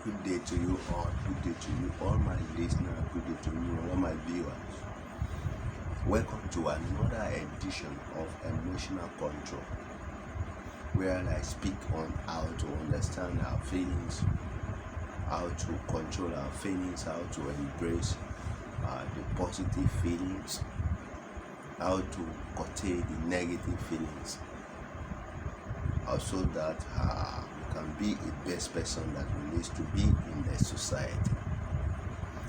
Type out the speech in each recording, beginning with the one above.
Good day to you all. Good day to you all my listeners. Good day to you all my viewers. Welcome to another edition of Emotional Control, where I speak on how to understand our feelings, how to control our feelings, how to embrace the positive feelings, how to curtail the negative feelings, also that we can be the best person that we need to be in the society.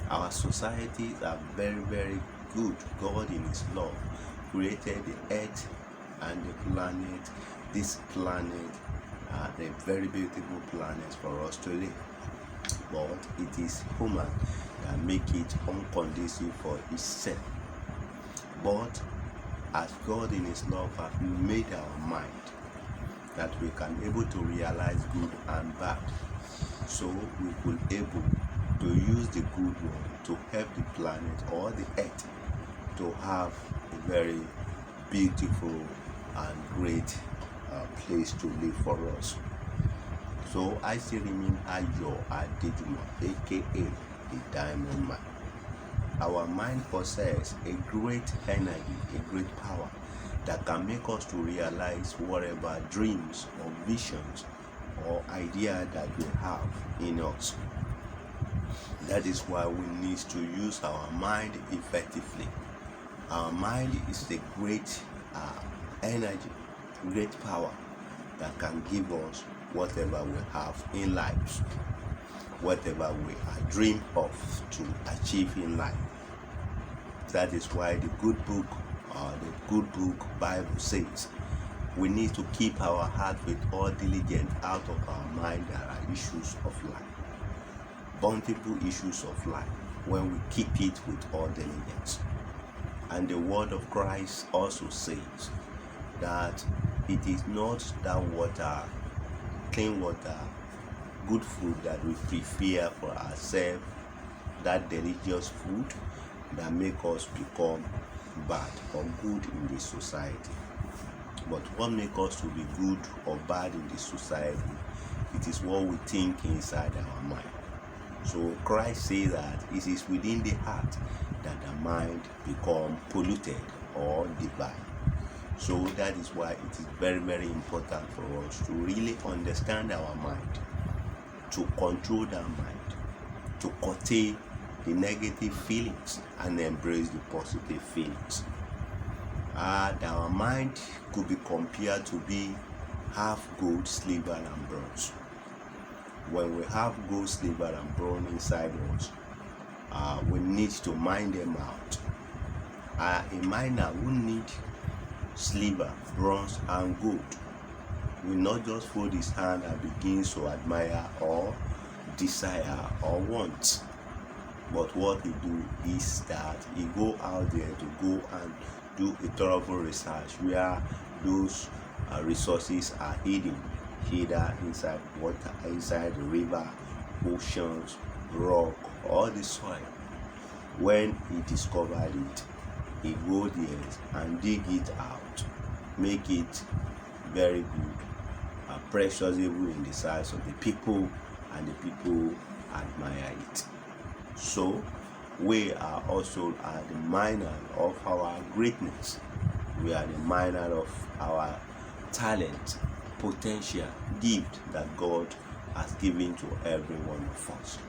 Our societies are very, very good. God in His love created the earth and the planet. This planet are a very beautiful planet for us to live. But it is human that make it unconducive for itself. But as God in His love has made our mind that we can able to realize good and bad, so we will able to use the good one to help the planet or the earth to have a very beautiful and great place to live for us. So I still remain Ayo Adejuma, aka the Diamond Man. Our mind possesses a great energy, a great power that can make us to realize whatever dreams or visions or idea that we have in us. That is why we need to use our mind effectively. Our mind is a great energy, great power that can give us whatever we have in life, whatever we are dream of to achieve in life. That is why the good book Bible says we need to keep our heart with all diligence. Out of our mind there are issues of life, bountiful issues of life, when we keep it with all diligence. And the word of Christ also says that it is not that water, clean water, good food that we prepare for ourselves, that delicious food that make us become bad or good in this society. But what makes us to be good or bad in this society, it is what we think inside our mind. So Christ says that it is within the heart that the mind become polluted or defiled. So that is why it is very, very important for us to really understand our mind, to control that mind, to curtail the negative feelings and embrace the positive feelings. Our mind could be compared to be half gold, silver, and bronze. When we have gold, silver, and bronze inside us, we need to mine them out. A miner who need silver, bronze, and gold will not just fold his hand and begins to admire or desire or want. But what he do is that he go out there to go and do a thorough research where those resources are hidden, either inside water, inside the river, oceans, rock, or the soil. When he discovered it, he go there and dig it out, make it very good, precious even in the size of the people, and the people admire it. So we are also the miner of our greatness. We are the miner of our talent, potential, gift that God has given to every one of us.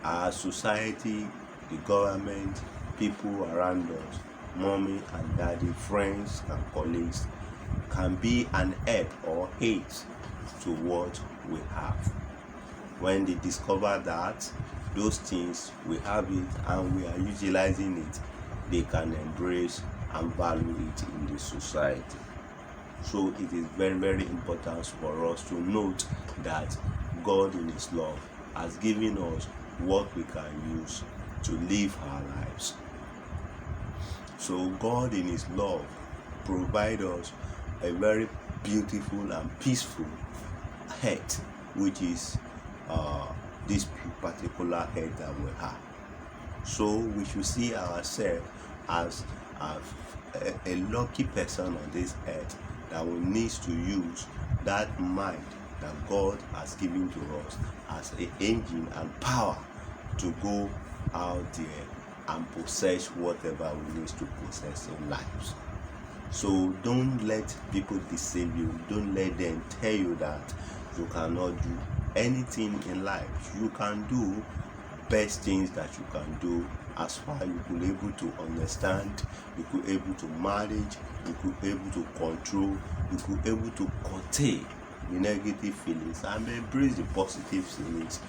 Our society, the government, people around us, mommy and daddy, friends and colleagues can be an help or hate to what we have. When they discover that those things, we have it and we are utilizing it, they can embrace and value it in the society. So it is very, very important for us to note that God in His love has given us what we can use to live our lives. So God in His love provides us a very beautiful and peaceful earth, which is this particular head that we have. So we should see ourselves as a lucky person on this earth that we need to use that mind that God has given to us as an engine and power to go out there and possess whatever we need to possess in life. So don't let people deceive you. Don't let them tell you that you cannot do anything in life. You can do best things that you can do as far you could able to understand, you could able to manage, you could able to control, you could able to curtail the negative feelings and embrace the positive feelings.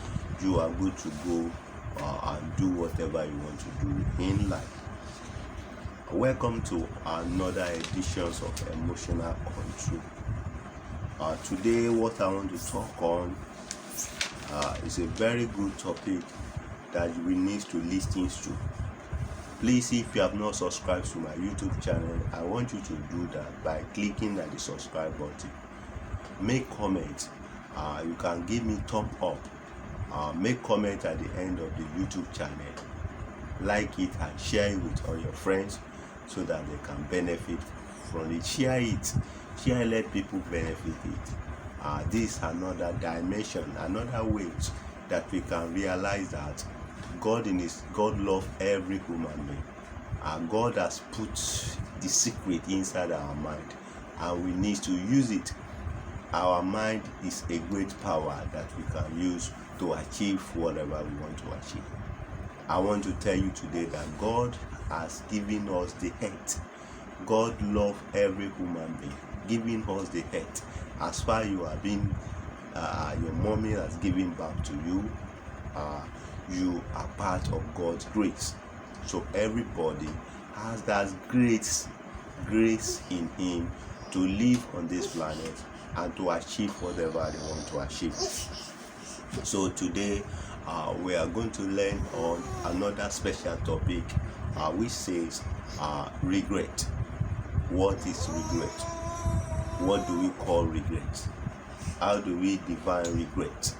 You are good to go and do whatever you want to do in life. Welcome to another edition of Emotional Control. Today what I want to talk on is a very good topic that we need to listen to. Please, if you have not subscribed to my YouTube channel, I want you to do that by clicking at the subscribe button. Make comments. You can give me thumb up. Make comment at the end of the YouTube channel. Like it and share it with all your friends so that they can benefit from it. Share it. Let people benefit it. This is another dimension, another way that we can realize that God love every human being. God has put the secret inside our mind, and we need to use it. Our mind is a great power that we can use to achieve whatever we want to achieve. I want to tell you today that God has given us the head. God loves every human being, giving us the head. As far you are being, your mommy has given back to you, you are part of God's grace. So everybody has that grace in him to live on this planet and to achieve whatever they want to achieve. So today we are going to learn on another special topic which says regret. What is regret? What do we call regret? How do we define regret?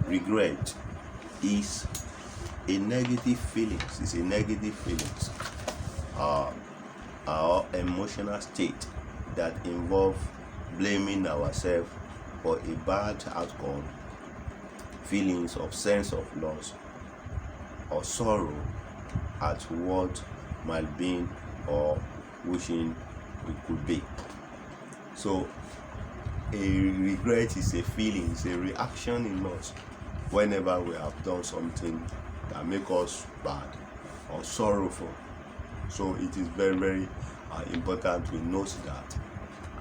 Regret is a negative feeling. It's a negative feelings, our emotional state that involve blaming ourselves for a bad outcome, feelings of sense of loss or sorrow at what might be or wishing it could be. So a regret is a feeling, it's a reaction in us whenever we have done something that make us bad or sorrowful. So it is very, very important we note that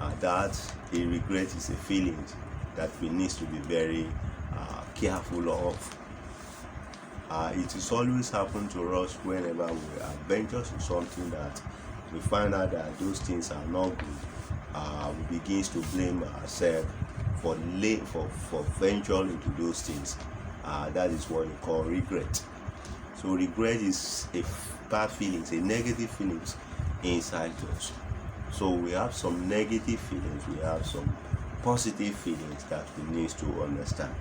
a regret is a feeling that we need to be very careful of. It is always happen to us whenever we are venturous in something that we find out that those things are not good. We begin to blame ourselves for venturing into those things. That is what we call regret. So regret is a bad feeling, a negative feelings inside us. So we have some negative feelings, we have some positive feelings that we need to understand.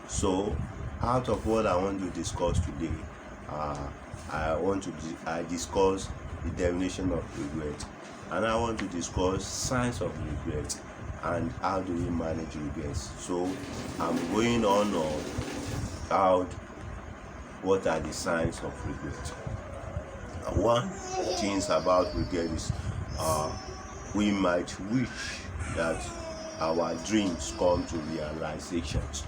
So out of what I want to discuss today, I discuss the definition of regret, and I want to discuss signs of regret and how do we manage regrets. So I'm going on how what are the signs of regret. One thing about regret is we might wish that our dreams come to realizations.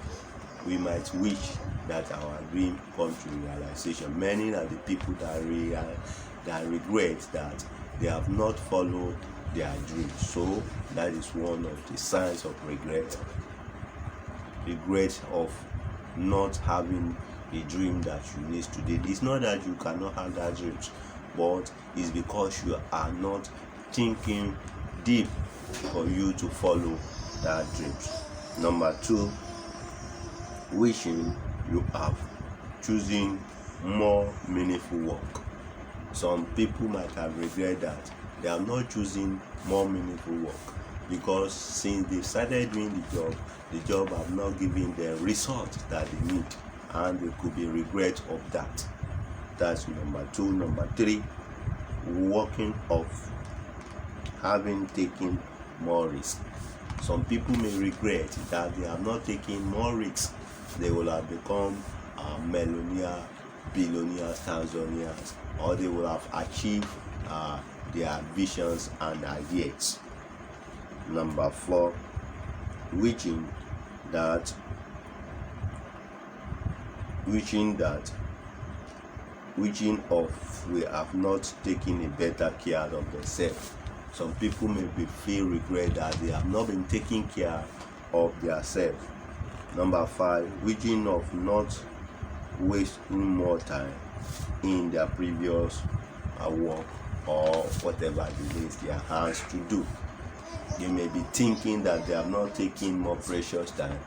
We might wish that our dream come to realization. Many are the people that regret that they have not followed their dreams. So that is one of the signs of regret. Regret of not having a dream that you need to do. It's not that you cannot have that dreams, but it's because you are not thinking deep for you to follow that dreams. Number two, wishing you have choosing more meaningful work. Some people might have regret that they are not choosing more meaningful work because since they started doing the job have not given them results that they need, and there could be regret of that. That's number two. Number three, working off having taken more risk. Some people may regret that they have not taken more risks. They will have become millionaires, billionaires, thousandaires, or they will have achieved their visions and ideas. Number 4, wishing that of we have not taken a better care of themselves. Some people may feel regret that they have not been taking care of themselves. Number 5, wishing of not wasting more time in their previous work or whatever it is their hands to do. They may be thinking that they have not taken more precious time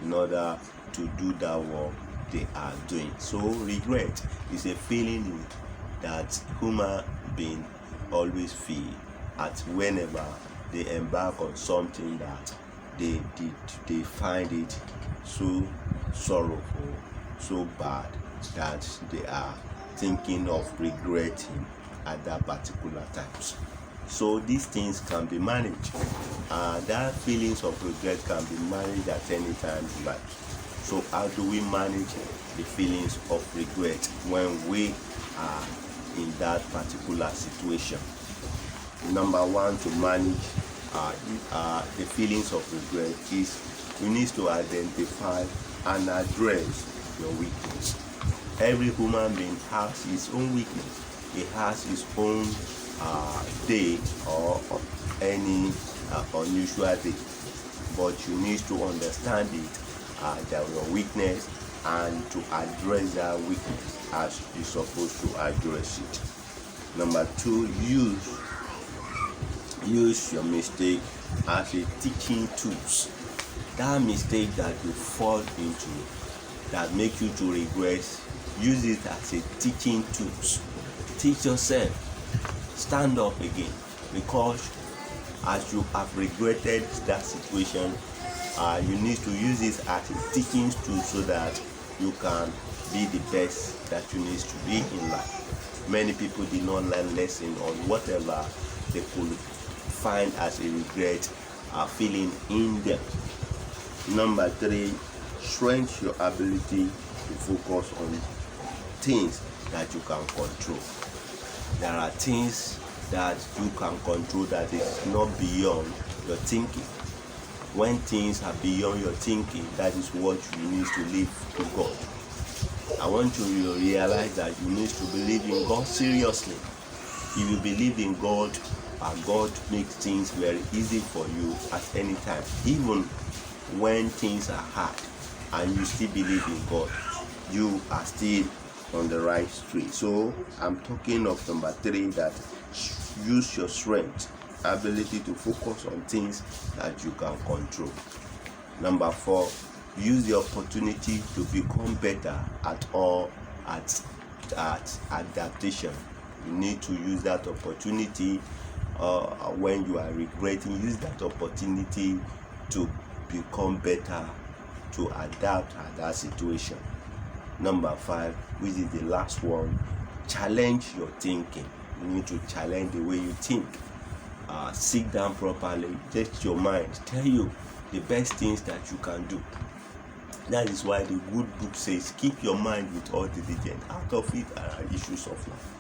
in order to do that work they are doing. So regret is a feeling that human being always feel at whenever they embark on something that they find it so sorrowful, so bad, that they are thinking of regretting at that particular times. So these things can be managed. That feelings of regret can be managed at any time you like. So how do we manage the feelings of regret when we are in that particular situation? Number 1, to manage the feelings of regret is you need to identify and address your weakness. Every human being has his own weakness. He has his own day or any unusual day, but you need to understand it, that your weakness, and to address that weakness as you're supposed to address it. Number 2, use your mistake as a teaching tools. That mistake that you fall into that make you to regret, use it as a teaching tools. Teach yourself, stand up again, because as you have regretted that situation, you need to use it as a teaching tool so that you can be the best that you need to be in life. Many people did not learn lesson on whatever they could find as a regret feeling in them. Number 3, strengthen your ability to focus on things that you can control. There are things that you can control that is not beyond your thinking. When things are beyond your thinking, that is what you need to leave to God. I want you to realize that you need to believe in God seriously. If you believe in God, God makes things very easy for you at any time. Even when things are hard and you still believe in God, you are still on the right street. So I'm talking of number 3, that use your strength, ability to focus on things that you can control. Number 4, use the opportunity to become better at adaptation. You need to use that opportunity when you are regretting. Use that opportunity to become better, to adapt at that situation. Number 5, which is the last one, challenge your thinking. You need to challenge the way you think. Sit down properly, let your mind tell you the best things that you can do. That is why the good book says, keep your mind with all diligence. Out of it are issues of life.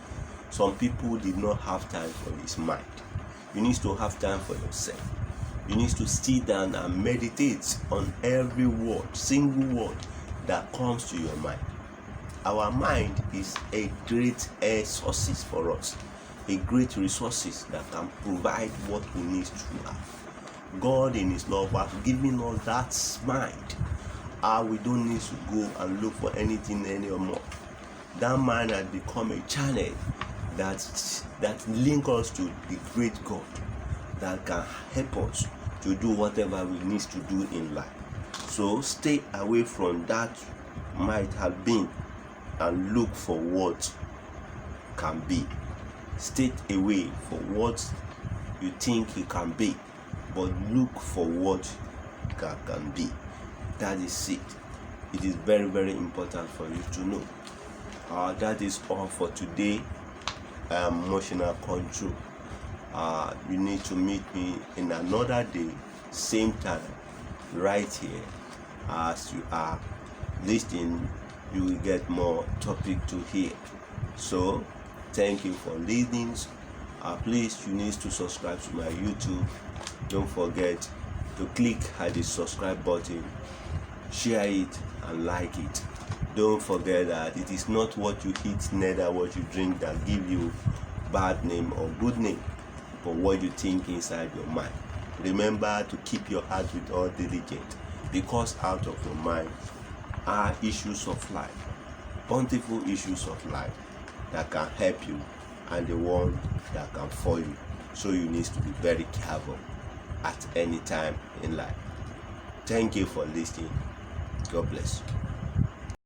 Some people did not have time for his mind. You need to have time for yourself. You need to sit down and meditate on every word, single word that comes to your mind. Our mind is a great source for us, a great resources that can provide what we need to have. God in his love has given us that mind. We don't need to go and look for anything anymore. That mind has become a channel that links us to the great God that can help us to do whatever we need to do in life. So stay away from that might have been and look for what can be. Stay away for what you think it can be, but look for what can be. That is it. It is very, very important for you to know. That is all for today. Emotional control. You need to meet me in another day, same time, right here. As you are listening, you will get more topic to hear. So thank you for listening. Please, you need to subscribe to my YouTube. Don't forget to click at the subscribe button, share it and like it. Don't forget that it is not what you eat, neither what you drink that give you bad name or good name, but what you think inside your mind. Remember to keep your heart with all diligence, because out of your mind are issues of life, bountiful issues of life that can help you and the one that can fall you. So you need to be very careful at any time in life. Thank you for listening. God bless you.